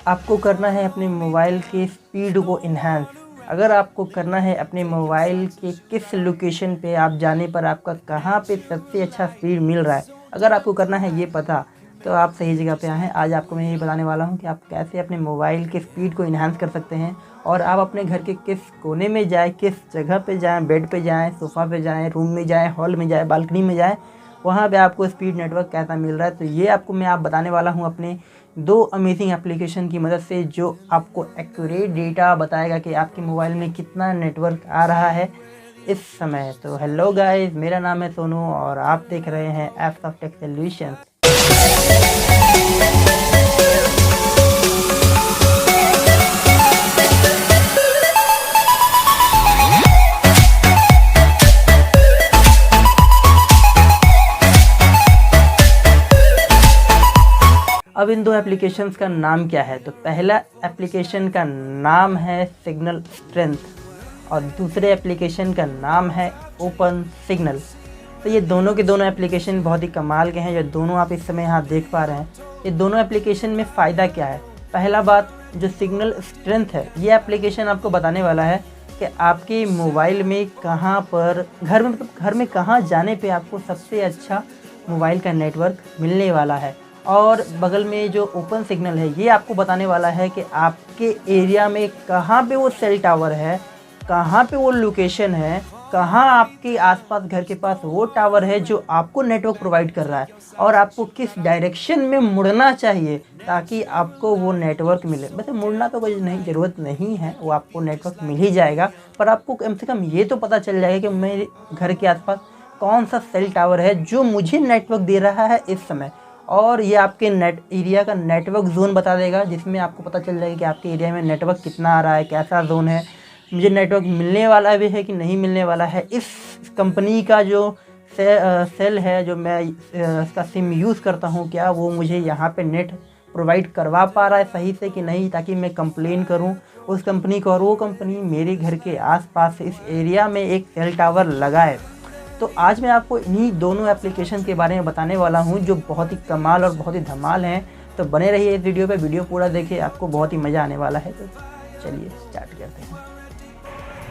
आपको करना है अपने मोबाइल के स्पीड को इन्हांस। अगर आपको करना है अपने मोबाइल के किस लोकेशन पे आप जाने पर आपका कहाँ पे सबसे अच्छा स्पीड मिल रहा है, अगर आपको करना है ये पता, तो आप सही जगह पे आए हैं। आज आपको मैं ये बताने वाला हूँ कि आप कैसे अपने मोबाइल के स्पीड को इन्हांस कर सकते हैं और आप अपने घर के किस कोने में जाएँ, किस जगह पे जाएँ, बेड पे जाएँ, सोफ़ा पे जाएँ, रूम में जाएँ, हॉल में जाएँ, बालकनी में जाएँ, वहाँ पे आपको स्पीड नेटवर्क कैसा मिल रहा है। तो ये आपको मैं बताने वाला हूँ अपने 2 अमेजिंग एप्लीकेशन की मदद से, जो आपको एक्यूरेट डेटा बताएगा कि आपके मोबाइल में कितना नेटवर्क आ रहा है इस समय। तो हेलो गाइस, मेरा नाम है सोनू और आप देख रहे हैं एप्स ऑफ टेक सॉल्यूशंस। अब इन 2 एप्लीकेशंस का नाम क्या है? तो पहला एप्लीकेशन का नाम है सिग्नल स्ट्रेंथ और दूसरे एप्लीकेशन का नाम है ओपन सिग्नल। तो ये दोनों के दोनों एप्लीकेशन बहुत ही कमाल के हैं, जो दोनों आप इस समय यहाँ देख पा रहे हैं। ये दोनों एप्लीकेशन में फ़ायदा क्या है? पहला बात, जो सिग्नल स्ट्रेंथ है, ये एप्लीकेशन आपको बताने वाला है कि आपके मोबाइल में कहाँ पर घर में कहाँ जाने पे आपको सबसे अच्छा मोबाइल का नेटवर्क मिलने वाला है। और बगल में जो ओपन सिग्नल है, ये आपको बताने वाला है कि आपके एरिया में कहाँ पे वो सेल टावर है, कहाँ पे वो लोकेशन है, कहाँ आपके आसपास घर के पास वो टावर है जो आपको नेटवर्क प्रोवाइड कर रहा है और आपको किस डायरेक्शन में मुड़ना चाहिए ताकि आपको वो नेटवर्क मिले। वैसे मुड़ना तो कोई ज़रूरत नहीं है, वो आपको नेटवर्क मिल ही जाएगा, पर आपको कम से कम ये तो पता चल जाएगा कि मेरे घर के आसपास कौन सा सेल टावर है जो मुझे नेटवर्क दे रहा है इस समय। और ये आपके एरिया का नेटवर्क जोन बता देगा, जिसमें आपको पता चल जाएगा कि आपके एरिया में नेटवर्क कितना आ रहा है, कैसा जोन है, मुझे नेटवर्क मिलने वाला भी है कि नहीं मिलने वाला है। इस कंपनी का जो सेल है, जो मैं इसका सिम यूज़ करता हूँ, क्या वो मुझे यहाँ पे नेट प्रोवाइड करवा पा रहा है सही से कि नहीं, ताकि मैं कंप्लेन करूँ उस कंपनी को और वो कंपनी मेरे घर के आसपास इस एरिया में एक सेल टावर लगाए। तो आज मैं आपको इन्हीं दोनों एप्लीकेशन के बारे में बताने वाला हूं, जो बहुत ही कमाल और बहुत ही धमाल हैं। तो बने रहिए इस वीडियो पे, वीडियो पूरा देखिए, आपको बहुत ही मज़ा आने वाला है। तो चलिए स्टार्ट करते हैं।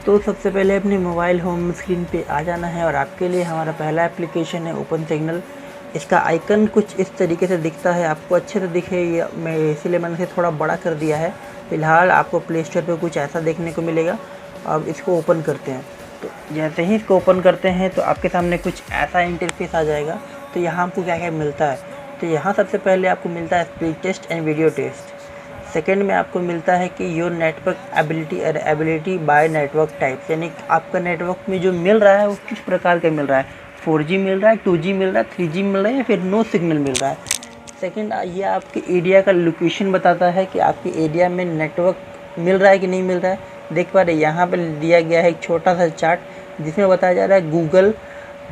तो सबसे पहले अपने मोबाइल होम स्क्रीन पे आ जाना है और आपके लिए हमारा पहला एप्लीकेशन है ओपन सिग्नल। इसका आइकन कुछ इस तरीके से दिखता है, आपको अच्छे से दिखे ये मैं इसीलिए मैंने इसे थोड़ा बड़ा कर दिया है। फ़िलहाल आपको प्ले स्टोर पर कुछ ऐसा देखने को मिलेगा। अब इसको ओपन करते हैं। तो जैसे ही इसको ओपन करते हैं तो आपके सामने कुछ ऐसा इंटरफेस आ जाएगा। तो यहाँ आपको क्या क्या मिलता है? तो यहाँ सबसे पहले आपको मिलता है speed test and video test. Second में आपको मिलता है कि your network ability by network type, यानी आपका नेटवर्क में जो मिल रहा है वो किस प्रकार का मिल रहा है, 4G मिल रहा है, 2G मिल रहा है, 3G मिल रहा है या फिर नो सिग्नल मिल रहा है। सेकेंड, ये आपके एरिया का लोकेशन बताता है कि आपके एरिया में नेटवर्क मिल रहा है कि नहीं मिल रहा है। देख पा रहे यहाँ पर दिया गया है एक छोटा सा चार्ट जिसमें बताया जा रहा है गूगल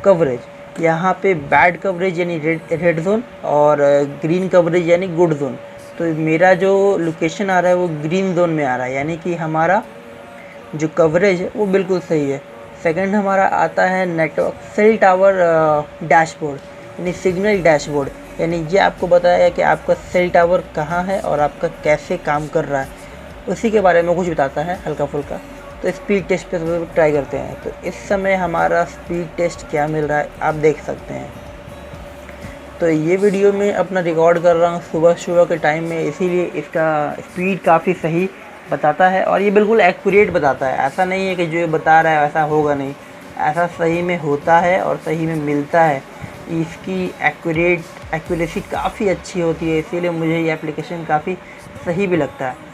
कवरेज। यहाँ पे बैड कवरेज यानी रेड जोन और ग्रीन कवरेज यानी गुड जोन। तो मेरा जो लोकेशन आ रहा है वो ग्रीन जोन में आ रहा है, यानी कि हमारा जो कवरेज है वो बिल्कुल सही है। सेकंड हमारा आता है नेटवर्क सेल टावर डैशबोर्ड यानी सिग्नल डैशबोर्ड, यानी ये आपको बताया कि आपका सेल टावर कहाँ है और आपका कैसे काम कर रहा है, उसी के बारे में कुछ बताता है हल्का फुल्का। तो स्पीड टेस्ट पे ट्राई करते हैं। तो इस समय हमारा स्पीड टेस्ट क्या मिल रहा है आप देख सकते हैं। तो ये वीडियो मैं अपना रिकॉर्ड कर रहा हूँ सुबह के टाइम में, इसीलिए इसका स्पीड काफ़ी सही बताता है और ये बिल्कुल एक्यूरेट बताता है। ऐसा नहीं है कि जो ये बता रहा है वैसा होगा, नहीं, ऐसा सही में होता है और सही में मिलता है। इसकी एक्यूरेसी काफ़ी अच्छी होती है, इसीलिए मुझे ये एप्लीकेशन काफ़ी सही भी लगता है।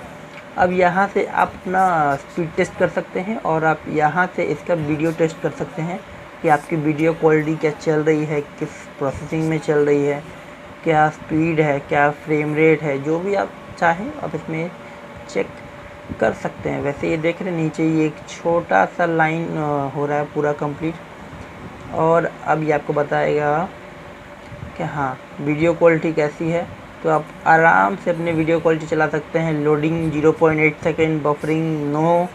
अब यहाँ से आप अपना स्पीड टेस्ट कर सकते हैं और आप यहाँ से इसका वीडियो टेस्ट कर सकते हैं कि आपकी वीडियो क्वालिटी क्या चल रही है, किस प्रोसेसिंग में चल रही है, क्या स्पीड है, क्या फ्रेम रेट है, जो भी आप चाहें आप इसमें चेक कर सकते हैं। वैसे ये देख रहे हैं नीचे ये एक छोटा सा लाइन हो रहा है पूरा कंप्लीट। और अब ये आपको बताएगा कि हाँ वीडियो क्वालिटी कैसी है। तो आप आराम से अपने वीडियो क्वालिटी चला सकते हैं। लोडिंग 0.8 सेकेंड, बफरिंग नो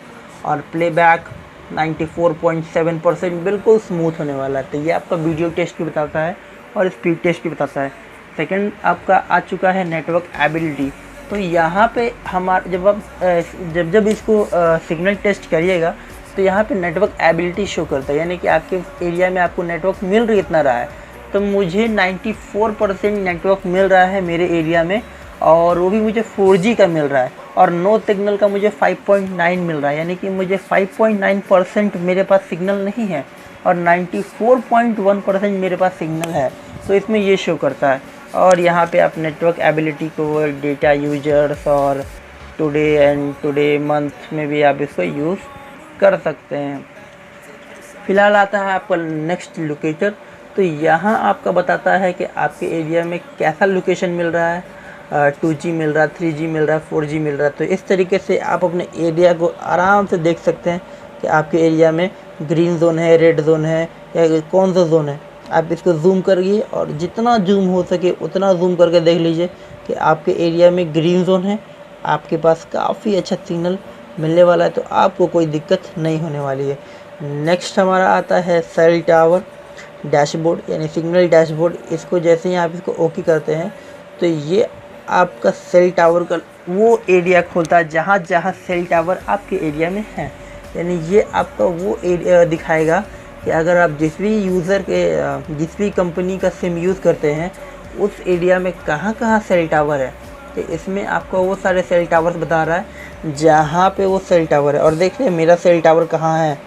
और प्लेबैक 94.7% बिल्कुल स्मूथ होने वाला है। तो ये आपका वीडियो टेस्ट भी बताता है और स्पीड टेस्ट भी बताता है। सेकंड आपका आ चुका है नेटवर्क एबिलिटी। तो यहाँ पे जब इसको सिग्नल टेस्ट करिएगा तो यहाँ पे नेटवर्क एबिलिटी शो करता है, यानी कि आपके एरिया में आपको नेटवर्क मिल कितना रहा है। तो मुझे 94% नेटवर्क मिल रहा है मेरे एरिया में, और वो भी मुझे 4G का मिल रहा है, और नो सिग्नल का मुझे 5.9 मिल रहा है, यानी कि मुझे 5.9% मेरे पास सिग्नल नहीं है और 94.1% मेरे पास सिग्नल है। तो इसमें ये शो करता है। और यहाँ पे आप नेटवर्क एबिलिटी को डेटा यूजर्स और टुडे मंथ में भी आप इसको यूज़ कर सकते हैं। फ़िलहाल आता है आपका नेक्स्ट लोकेटर। तो यहाँ आपका बताता है कि आपके एरिया में कैसा लोकेशन मिल रहा है, 2G मिल रहा है, 3G मिल रहा है, 4G मिल रहा है। तो इस तरीके से आप अपने एरिया को आराम से देख सकते हैं कि आपके एरिया में ग्रीन जोन है, रेड जोन है, या कौन सा जोन है। आप इसको जूम करिए और जितना जूम हो सके उतना जूम करके देख लीजिए कि आपके एरिया में ग्रीन जोन है, आपके पास काफ़ी अच्छा सिग्नल मिलने वाला है, तो आपको कोई दिक्कत नहीं होने वाली है। नेक्स्ट हमारा आता है सेल टावर डैशबोर्ड, यानी सिग्नल डैशबोर्ड। इसको जैसे ही आप इसको ओके करते हैं तो ये आपका सेल टावर का वो एरिया खोलता है जहाँ जहाँ सेल टावर आपके एरिया में है। यानी ये आपका वो एरिया दिखाएगा कि अगर आप जिस भी कंपनी का सिम यूज़ करते हैं उस एरिया में कहाँ कहाँ सेल टावर है। तो इसमें आपको वो सारे सेल टावर्स बता रहा है जहाँ पे वो सेल टावर है। और देखिए मेरा सेल टावर कहाँ है,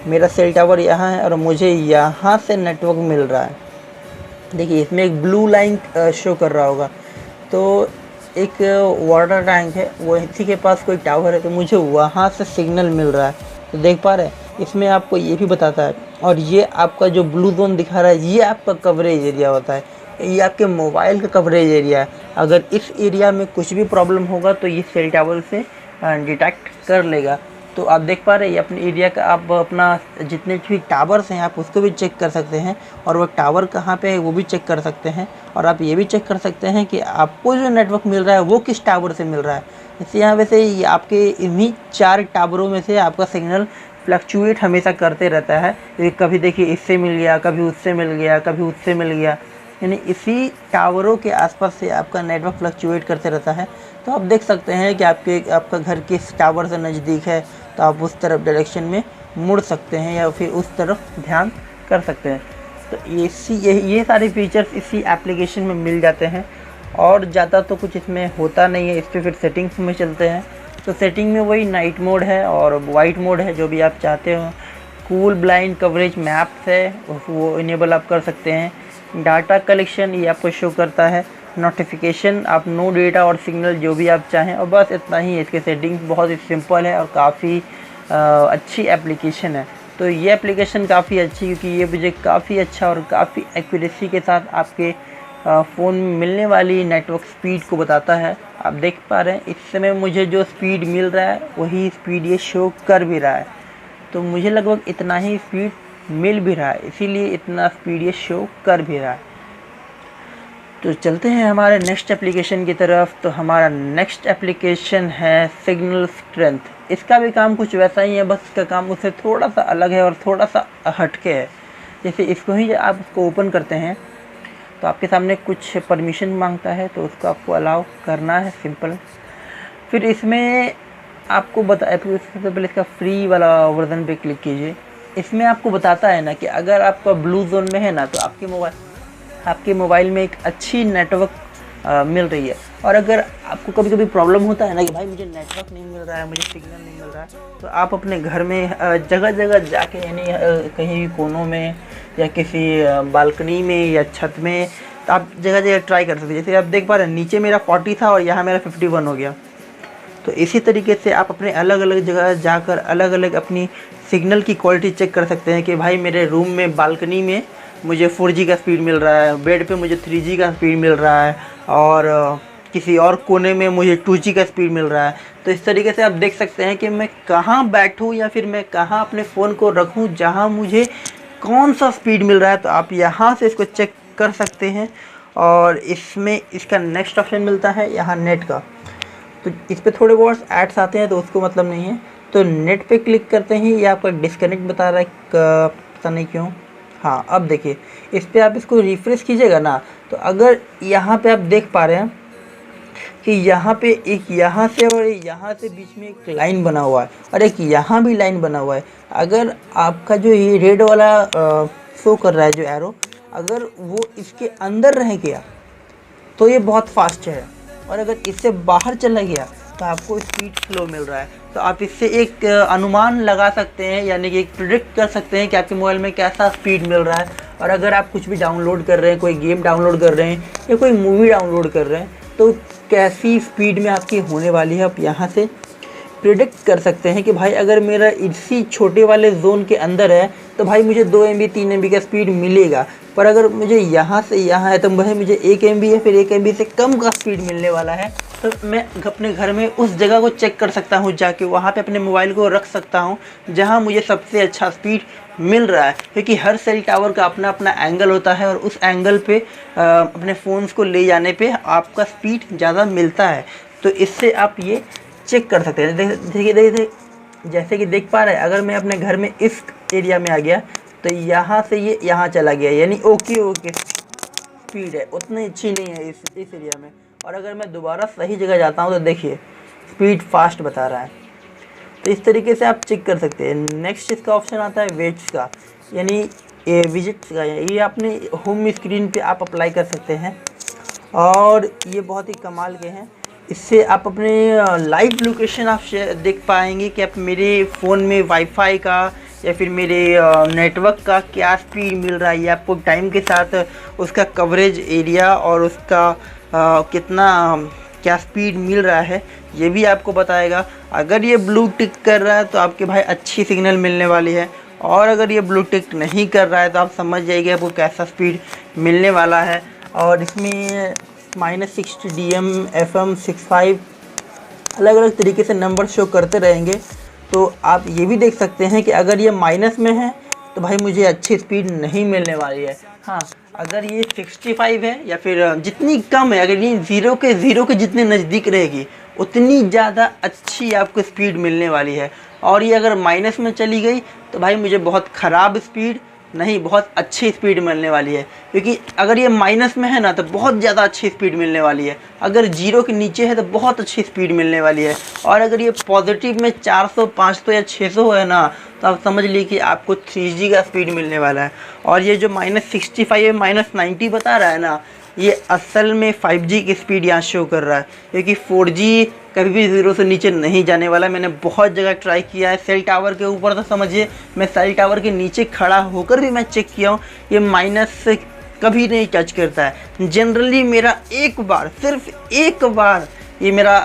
मेरा सेल टावर यहाँ है और मुझे यहाँ से नेटवर्क मिल रहा है। देखिए इसमें एक ब्लू लाइन शो कर रहा होगा, तो एक वाटर टैंक है, वो इसी के पास कोई टावर है, तो मुझे वहाँ से सिग्नल मिल रहा है। तो देख पा रहे हैं, इसमें आपको ये भी बताता है। और ये आपका जो ब्लू जोन दिखा रहा है ये आपका कवरेज एरिया होता है, ये आपके मोबाइल का कवरेज एरिया है। अगर इस एरिया में कुछ भी प्रॉब्लम होगा तो ये सेल टावर से डिटेक्ट कर लेगा। तो आप देख पा रहे हैं अपने एरिया का, आप अपना जितने भी टावर्स हैं आप उसको भी चेक कर सकते हैं, और वो टावर कहाँ पे है वो भी चेक कर सकते हैं। और आप ये भी चेक कर सकते हैं कि आपको जो नेटवर्क मिल रहा है वो किस टावर से मिल रहा है। इससे यहाँ वैसे आपके इन्हीं 4 टावरों में से आपका सिग्नल फ्लक्चुएट हमेशा करते रहता है। कभी देखिए इससे मिल गया, कभी उससे मिल गया, कभी उससे मिल गया, यानी इसी टावरों के आसपास से आपका नेटवर्क फ्लक्चुएट करते रहता है। तो आप देख सकते हैं कि आपका घर किस टावर से नज़दीक है, तो आप उस तरफ डायरेक्शन में मुड़ सकते हैं या फिर उस तरफ ध्यान कर सकते हैं। तो ये सारे फीचर्स इसी एप्लीकेशन में मिल जाते हैं, और ज़्यादा तो कुछ इसमें होता नहीं है। इस पर फिर सेटिंग्स में चलते हैं। तो सेटिंग में वही नाइट मोड है और वाइट मोड है, जो भी आप चाहते हो। कूल ब्लाइंड कवरेज मैप्स है, वो इनेबल आप कर सकते हैं। डाटा कलेक्शन ये आपको शो करता है। नोटिफिकेशन आप नो डेटा और सिग्नल जो भी आप चाहें, और बस इतना ही। इसके सेटिंग्स बहुत ही सिंपल है और काफ़ी अच्छी एप्लीकेशन है। तो ये एप्लीकेशन काफ़ी अच्छी, क्योंकि ये मुझे काफ़ी अच्छा और काफ़ी एक्यूरेसी के साथ आपके फ़ोन में मिलने वाली नेटवर्क स्पीड को बताता है। आप देख पा रहे हैं इस समय मुझे जो स्पीड मिल रहा है वही स्पीड ये शो कर भी रहा है। तो मुझे लगभग इतना ही स्पीड मिल भी रहा है, इसीलिए इतना स्पीड ये शो कर भी रहा है। तो चलते हैं हमारे नेक्स्ट एप्लीकेशन की तरफ। तो हमारा नेक्स्ट एप्लीकेशन है सिग्नल स्ट्रेंथ। इसका भी काम कुछ वैसा ही है, बस इसका काम उससे थोड़ा सा अलग है और थोड़ा सा हटके है। जैसे इसको ही आप उसको ओपन करते हैं तो आपके सामने कुछ परमिशन मांगता है, तो उसको आपको अलाउ करना है, सिंपल। फिर इसमें आपको सबसे पहले इसका फ्री वाला वर्जन पे क्लिक कीजिए। इसमें आपको बताता है ना कि अगर आपका ब्लू जोन में है ना, तो आपके मोबाइल में एक अच्छी नेटवर्क मिल रही है। और अगर आपको कभी कभी प्रॉब्लम होता है ना कि भाई मुझे नेटवर्क नहीं मिल रहा है, मुझे सिग्नल नहीं मिल रहा है, तो आप अपने घर में जगह जगह जाके, यानी कहीं भी कोनों में या किसी बालकनी में या छत में, तो आप जगह जगह ट्राई कर सकते हैं। जैसे आप देख पा रहे हैं नीचे मेरा 40 था और यहाँ मेरा 51 हो गया। तो इसी तरीके से आप अपने अलग अलग जगह जाकर अलग अलग अपनी सिग्नल की क्वालिटी चेक कर सकते हैं कि भाई मेरे रूम में बालकनी में मुझे 4G का स्पीड मिल रहा है, बेड पे मुझे 3G का स्पीड मिल रहा है, और किसी और कोने में मुझे 2G का स्पीड मिल रहा है। तो इस तरीके से आप देख सकते हैं कि मैं कहाँ बैठूँ या फिर मैं कहाँ अपने फ़ोन को रखूँ जहाँ मुझे कौन सा स्पीड मिल रहा है। तो आप यहाँ से इसको चेक कर सकते हैं। और इसमें इसका नेक्स्ट ऑप्शन मिलता है यहाँ नेट का। तो इस पर थोड़े बहुत एड्स आते हैं तो उसको मतलब नहीं है। तो नेट पे क्लिक करते ही ये आपका डिस्कनेक्ट बता रहा है, पता नहीं क्यों। हाँ, अब देखिए इस पर आप इसको रिफ्रेश कीजिएगा ना, तो अगर यहाँ पे आप देख पा रहे हैं कि यहाँ पे एक यहाँ से और यहाँ से बीच में एक लाइन बना हुआ है और एक यहाँ भी लाइन बना हुआ है। अगर आपका जो ये रेड वाला शो कर रहा है जो एरो, अगर वो इसके अंदर रह गया तो ये बहुत फास्ट है, और अगर इससे बाहर चला गया तो आपको स्पीड स्लो मिल रहा है। तो आप इससे एक अनुमान लगा सकते हैं, यानी कि एक प्रिडिक्ट कर सकते हैं कि आपके मोबाइल में कैसा स्पीड मिल रहा है। और अगर आप कुछ भी डाउनलोड कर रहे हैं, कोई गेम डाउनलोड कर रहे हैं या कोई मूवी डाउनलोड कर रहे हैं, तो कैसी स्पीड में आपकी होने वाली है, आप यहाँ से प्रिडिक्ट कर सकते हैं कि भाई अगर मेरा इसी छोटे वाले जोन के अंदर है तो भाई मुझे 2 MB 3 MB का स्पीड मिलेगा, पर अगर मुझे यहाँ से यहाँ है तो भाई मुझे 1 MB या फिर 1 MB से कम का स्पीड मिलने वाला है। तो मैं अपने घर में उस जगह को चेक कर सकता हूँ, जाके वहाँ पे अपने मोबाइल को रख सकता हूँ जहाँ मुझे सबसे अच्छा स्पीड मिल रहा है, क्योंकि हर सेल टावर का अपना अपना एंगल होता है और उस एंगल पे अपने फ़ोन्स को ले जाने पे आपका स्पीड ज़्यादा मिलता है। तो इससे आप ये चेक कर सकते हैं। देखिए जैसे कि देख पा रहे हैं, अगर मैं अपने घर में इस एरिया में आ गया तो यहाँ से ये यहाँ चला गया, यानी ओके स्पीड है, उतनी अच्छी नहीं है इस एरिया में। और अगर मैं दोबारा सही जगह जाता हूँ तो देखिए स्पीड फास्ट बता रहा है। तो इस तरीके से आप चेक कर सकते हैं। नेक्स्ट इसका ऑप्शन आता है वेट्स का, यानी विजिट्स का। ये अपने होम स्क्रीन पे आप अप्लाई कर सकते हैं और ये बहुत ही कमाल के हैं। इससे आप अपने लाइव लोकेशन आप देख पाएंगे कि आप मेरे फ़ोन में वाईफाई का या फिर मेरे नेटवर्क का क्या स्पीड मिल रहा है। ये आपको टाइम के साथ उसका कवरेज एरिया और उसका कितना क्या स्पीड मिल रहा है ये भी आपको बताएगा। अगर ये ब्लू टिक कर रहा है तो आपके भाई अच्छी सिग्नल मिलने वाली है, और अगर ये ब्लू टिक नहीं कर रहा है तो आप समझ जाइए आपको कैसा स्पीड मिलने वाला है। और इसमें -60 DM FM 65 अलग अलग तरीके से नंबर शो करते रहेंगे। तो आप ये भी देख सकते हैं कि अगर ये माइनस में है तो भाई मुझे अच्छी स्पीड नहीं मिलने वाली है। हाँ, अगर ये 65 है या फिर जितनी कम है, अगर ये ज़ीरो के जितने नज़दीक रहेगी उतनी ज़्यादा अच्छी आपको स्पीड मिलने वाली है। और ये अगर माइनस में चली गई तो भाई मुझे बहुत ख़राब स्पीड नहीं, बहुत अच्छी स्पीड मिलने वाली है। क्योंकि अगर ये माइनस में है ना तो बहुत ज़्यादा अच्छी स्पीड मिलने वाली है, अगर जीरो के नीचे है तो बहुत अच्छी स्पीड मिलने वाली है। और अगर ये पॉजिटिव में 400 500 या 600 है ना तो आप समझ लीजिए कि आपको 3G का स्पीड मिलने वाला है। और ये जो -65 है -90 बता रहा है ना, ये असल में 5G की स्पीड यहाँ शो कर रहा है, क्योंकि 4G कभी भी 0 से नीचे नहीं जाने वाला। मैंने बहुत जगह ट्राई किया है, सेल टावर के ऊपर तो समझिए मैं सेल टावर के नीचे खड़ा होकर भी मैं चेक किया हूँ, ये माइनस से कभी नहीं टच करता है। जनरली मेरा एक बार, सिर्फ एक बार ये मेरा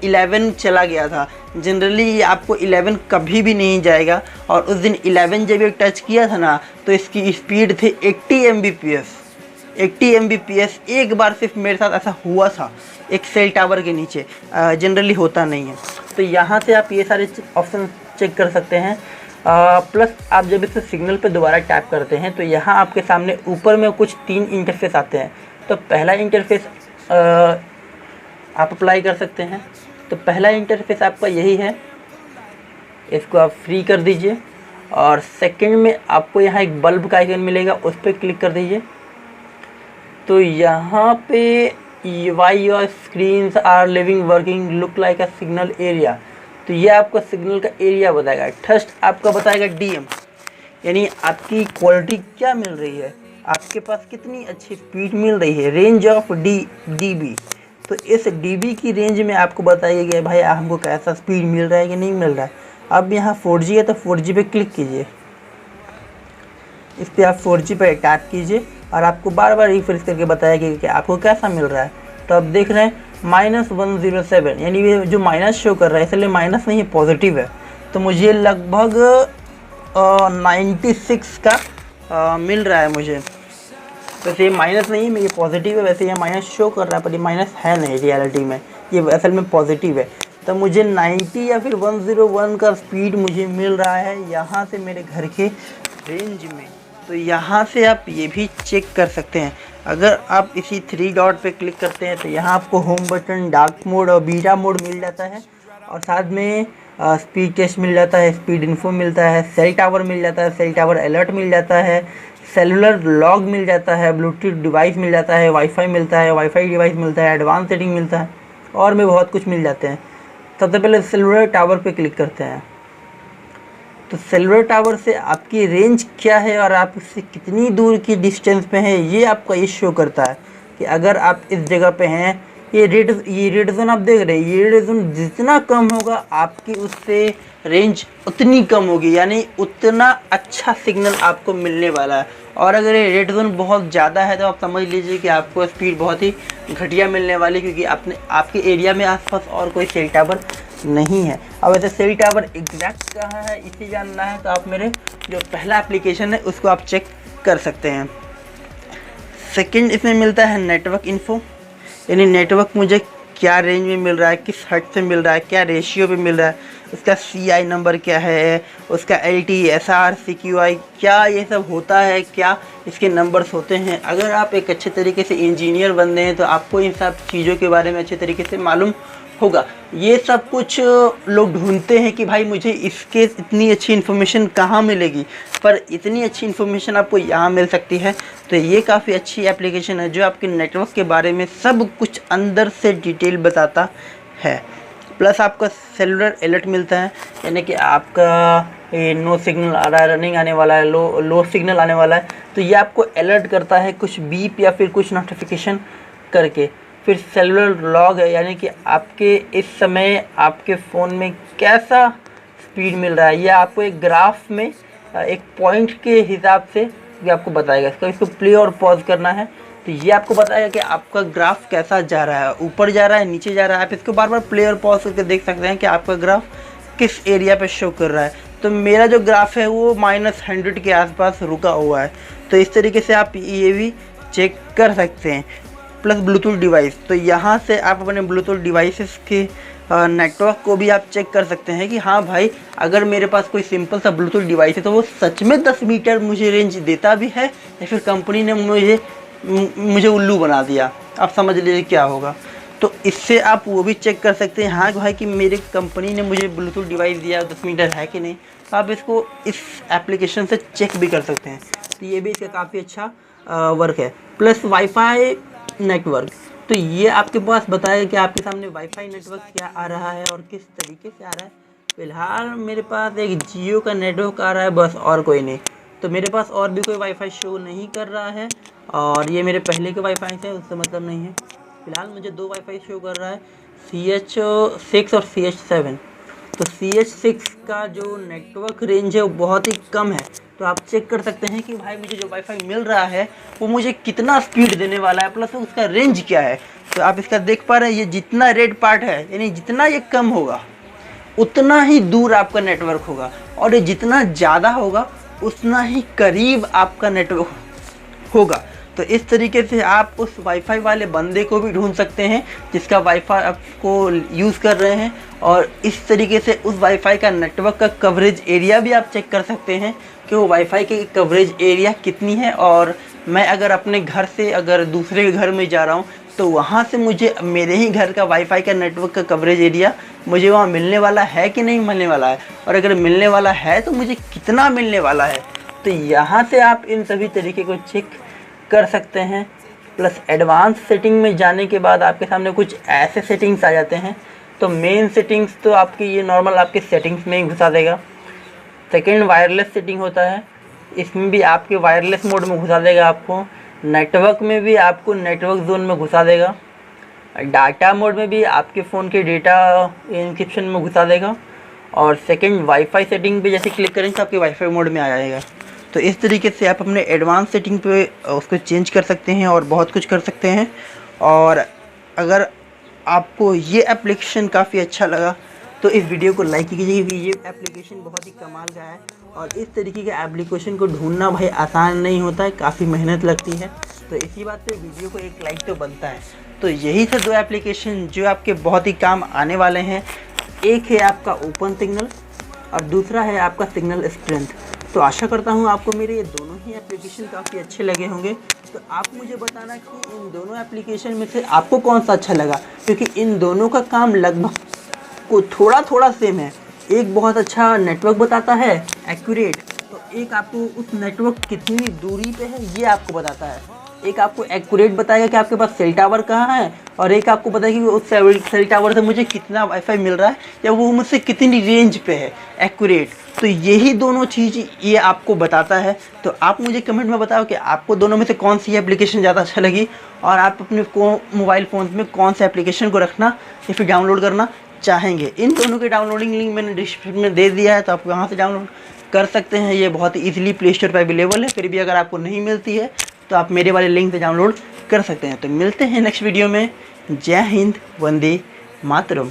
11 चला गया था। जनरली आपको 11 कभी भी नहीं जाएगा, और उस दिन 11 जब ये टच किया था ना तो इसकी स्पीड थी 80 Mbps। 80 Mbps एक बार सिर्फ मेरे साथ ऐसा हुआ था एक सेल टावर के नीचे, जनरली होता नहीं है। तो यहाँ से आप ये सारे ऑप्शन चेक कर सकते हैं। प्लस आप जब इसे सिग्नल पे दोबारा टैप करते हैं तो यहाँ आपके सामने ऊपर में कुछ 3 इंटरफेस आते हैं। तो पहला इंटरफेस आप अप्लाई कर सकते हैं। तो पहला इंटरफेस आपका यही है, इसको आप फ्री कर दीजिए। और सेकंड में आपको यहाँ एक बल्ब का आइकन मिलेगा, उस पर क्लिक कर दीजिए। तो यहाँ पे why your screens are living working look like a signal area, तो ये आपको सिग्नल का एरिया बताएगा। थर्स्ट आपका बताएगा DM, यानी आपकी क्वालिटी क्या मिल रही है, आपके पास कितनी अच्छी स्पीड मिल रही है। रेंज ऑफ DB, तो इस DB की रेंज में आपको बताइए कि भाई हमको कैसा स्पीड मिल रहा है कि नहीं मिल रहा है। अब यहाँ 4G है तो 4G पे क्लिक कीजिए, इस पर आप 4G पे टैप कीजिए और आपको बार बार रिफ्रेश करके बताएगा कि आपको कैसा मिल रहा है। तो आप देख रहे हैं -107, यानी ये जो माइनस शो कर रहा है इसलिए माइनस नहीं है, पॉजिटिव है। तो मुझे लगभग 96 का मिल रहा है मुझे। वैसे ये माइनस नहीं है, ये पॉजिटिव है। वैसे ये माइनस शो कर रहा है पर ये माइनस है नहीं, रियलिटी में ये असल में पॉजिटिव है। तो मुझे 90 या फिर 101 का स्पीड मुझे मिल रहा है यहाँ से मेरे घर के रेंज में। तो यहाँ से आप ये भी चेक कर सकते हैं। अगर आप इसी 3 डॉट पे क्लिक करते हैं तो यहाँ आपको होम बटन, डार्क मोड और बीटा मोड मिल जाता है, और साथ में स्पीड टेस्ट मिल जाता है, स्पीड इन्फो मिलता है, सेल टावर मिल जाता है, सेल टावर अलर्ट मिल जाता है, सेलुलर लॉग मिल जाता है, ब्लूटूथ डिवाइस मिल जाता है, वाईफाई मिलता है, वाईफाई डिवाइस मिलता है, एडवांस सेटिंग मिलता है। और भी बहुत कुछ मिल जाते हैं। सबसे पहले सेलुलर टावर पे क्लिक करते हैं। तो सेलुलर टावर से आपकी रेंज क्या है और आप उससे कितनी दूर की डिस्टेंस पे हैं, ये आपका ये शो करता है कि अगर आप इस जगह पे हैं, ये रेड जोन आप देख रहे हैं, ये रेड जोन जितना कम होगा आपकी उससे रेंज उतनी कम होगी, यानी उतना अच्छा सिग्नल आपको मिलने वाला है। और अगर ये रेड जोन बहुत ज़्यादा है तो आप समझ लीजिए कि आपको स्पीड बहुत ही घटिया मिलने वाली, क्योंकि आपके एरिया में आसपास और कोई सेल टावर नहीं है। अब ऐसे सेल टावर एग्जैक्ट कहाँ है इसे जानना है तो आप मेरे जो पहला एप्लीकेशन है उसको आप चेक कर सकते हैं। सेकंड इसमें मिलता है नेटवर्क इन्फो, यानी नेटवर्क मुझे क्या रेंज में मिल रहा है, किस हट से मिल रहा है, क्या रेशियो पे मिल रहा है, उसका CI नंबर क्या है, उसका LTE/SR CQI क्या ये सब होता है, क्या इसके नंबर्स होते हैं। अगर आप एक अच्छे तरीके से इंजीनियर बन रहे हैं तो आपको इन सब चीज़ों के बारे में अच्छे तरीके से मालूम होगा। ये सब कुछ लोग ढूंढते हैं कि भाई मुझे इसके इतनी अच्छी इन्फॉर्मेशन कहाँ मिलेगी, पर इतनी अच्छी इन्फॉर्मेशन आपको यहाँ मिल सकती है। तो ये काफ़ी अच्छी एप्लीकेशन है जो आपके नेटवर्क के बारे में सब कुछ अंदर से डिटेल बताता है। प्लस आपका सेलुलर अलर्ट मिलता है, यानी कि आपका ये नो सिग्नल आ रहा है, रनिंग आने वाला है, लो सिग्नल आने वाला है, तो ये आपको अलर्ट करता है कुछ बीप या फिर कुछ नोटिफिकेशन करके। फिर सेलुलर लॉग है, यानी कि आपके इस समय आपके फ़ोन में कैसा स्पीड मिल रहा है, यह आपको एक ग्राफ में एक पॉइंट के हिसाब से ये आपको बताएगा। इसको प्ले और पॉज करना है तो ये आपको बताएगा कि आपका ग्राफ कैसा जा रहा है, ऊपर जा रहा है, नीचे जा रहा है। आप इसको बार बार प्ले और पॉज करके देख सकते हैं कि आपका ग्राफ किस एरिया पे शो कर रहा है। तो मेरा जो ग्राफ है वो -100 के आसपास रुका हुआ है, तो इस तरीके से आप ये भी चेक कर सकते हैं। प्लस ब्लूटूथ डिवाइस, तो यहाँ से आप अपने ब्लूटूथ डिवाइसेस के नेटवर्क को भी आप चेक कर सकते हैं कि हाँ भाई, अगर मेरे पास कोई सिंपल सा ब्लूटूथ डिवाइस है तो वो सच में 10 मीटर मुझे रेंज देता भी है या फिर कंपनी ने मुझे उल्लू बना दिया। आप समझ लीजिए क्या होगा। तो इससे आप वो भी चेक कर सकते हैं हाँ भाई कि मेरी कंपनी ने मुझे ब्लूटूथ डिवाइस दिया 10 मीटर है कि नहीं। तो आप इसको इस एप्लीकेशन से चेक भी कर सकते हैं। तो ये भी इसका काफ़ी अच्छा वर्क है। प्लस वाईफाई नेटवर्क, तो ये आपके पास बताएगा कि आपके सामने वाईफाई नेटवर्क क्या आ रहा है और किस तरीके से आ रहा है। फ़िलहाल मेरे पास एक जियो का नेटवर्क आ रहा है बस, और कोई नहीं। तो मेरे पास और भी कोई वाईफाई शो नहीं कर रहा है, और ये मेरे पहले के वाईफाई से उससे मतलब नहीं है। फ़िलहाल मुझे 2 वाईफाई शो कर रहा है, CH6 और CH7। तो CH6 का जो नेटवर्क रेंज है वो बहुत ही कम है। तो आप चेक कर सकते हैं कि भाई मुझे जो वाईफाई मिल रहा है वो मुझे कितना स्पीड देने वाला है, प्लस उसका रेंज क्या है। तो आप इसका देख पा रहे हैं, ये जितना रेड पार्ट है यानी जितना ये कम होगा उतना ही दूर आपका नेटवर्क होगा, और ये जितना ज़्यादा होगा उतना ही करीब आपका नेटवर्क होगा। तो इस तरीके से आप उस वाईफाई वाले बंदे को भी ढूंढ सकते हैं जिसका वाईफाई आपको यूज़ कर रहे हैं, और इस तरीके से उस वाईफाई का नेटवर्क का कवरेज एरिया भी आप चेक कर सकते हैं कि वो वाईफाई की कवरेज एरिया कितनी है। और मैं अगर अपने घर से अगर दूसरे घर में जा रहा हूँ तो वहाँ से मुझे मेरे ही घर का वाईफाई का नेटवर्क का कवरेज एरिया मुझे वहाँ मिलने वाला है कि नहीं मिलने वाला है, और अगर मिलने वाला है तो मुझे कितना मिलने वाला है। तो यहाँ से आप इन सभी तरीके को चेक कर सकते हैं। प्लस एडवांस सेटिंग में जाने के बाद आपके सामने कुछ ऐसे सेटिंग्स आ जाते हैं। तो मेन सेटिंग्स तो आपकी ये नॉर्मल आपके सेटिंग्स में ही घुसा देगा। सेकंड वायरलेस सेटिंग होता है, इसमें भी आपके वायरलेस मोड में घुसा देगा आपको। नेटवर्क में भी आपको नेटवर्क जोन में घुसा देगा। डाटा मोड में भी आपके फ़ोन के डेटा इंक्रिप्शन में घुसा देगा। और सेकंड वाईफाई सेटिंग पे जैसे क्लिक करेंगे तो आपके वाईफाई मोड में आ जाएगा। तो इस तरीके से आप अपने एडवांस सेटिंग पे उसको चेंज कर सकते हैं और बहुत कुछ कर सकते हैं। और अगर आपको ये एप्लीकेशन काफ़ी अच्छा लगा तो इस वीडियो को लाइक कीजिए, क्योंकि ये एप्लीकेशन बहुत ही कमाल का है। और इस तरीके के एप्लीकेशन को ढूंढना भाई आसान नहीं होता है, काफ़ी मेहनत लगती है। तो इसी बात पे वीडियो को एक लाइक तो बनता है। तो यही थे 2 एप्लीकेशन जो आपके बहुत ही काम आने वाले हैं। एक है आपका ओपन सिग्नल और दूसरा है आपका सिग्नल स्ट्रेंथ। तो आशा करता हूँ आपको मेरे ये दोनों ही एप्लीकेशन काफ़ी अच्छे लगे होंगे। तो आप मुझे बताना कि इन दोनों एप्लीकेशन में से आपको कौन सा अच्छा लगा, क्योंकि इन दोनों का काम लगभग को थोड़ा थोड़ा सेम है। एक बहुत अच्छा नेटवर्क बताता है एक्यूरेट, तो एक आपको उस नेटवर्क कितनी दूरी पे है ये आपको बताता है। एक आपको एक्यूरेट बताएगा कि आपके पास सेल टावर कहाँ है, और एक आपको बताएगा कि उस सेल टावर से मुझे कितना वाईफाई मिल रहा है या वो मुझसे कितनी रेंज पे है, एक्यूरेट। तो यही दोनों चीज़ ये आपको बताता है। तो आप मुझे कमेंट में बताओ कि आपको दोनों में से कौन सी एप्लीकेशन ज़्यादा अच्छा लगी, और आप अपने मोबाइल फ़ोन में कौन सा एप्लीकेशन को रखना या फिर डाउनलोड करना चाहेंगे। इन दोनों के डाउनलोडिंग लिंक मैंने डिस्क्रिप्शन में दे दिया है, तो आप वहाँ से डाउनलोड कर सकते हैं। ये बहुत ईजिली प्ले स्टोर पर अवेलेबल है। फिर भी अगर आपको नहीं मिलती है तो आप मेरे वाले लिंक से डाउनलोड कर सकते हैं। तो मिलते हैं नेक्स्ट वीडियो में। जय हिंद, वंदे मातरम।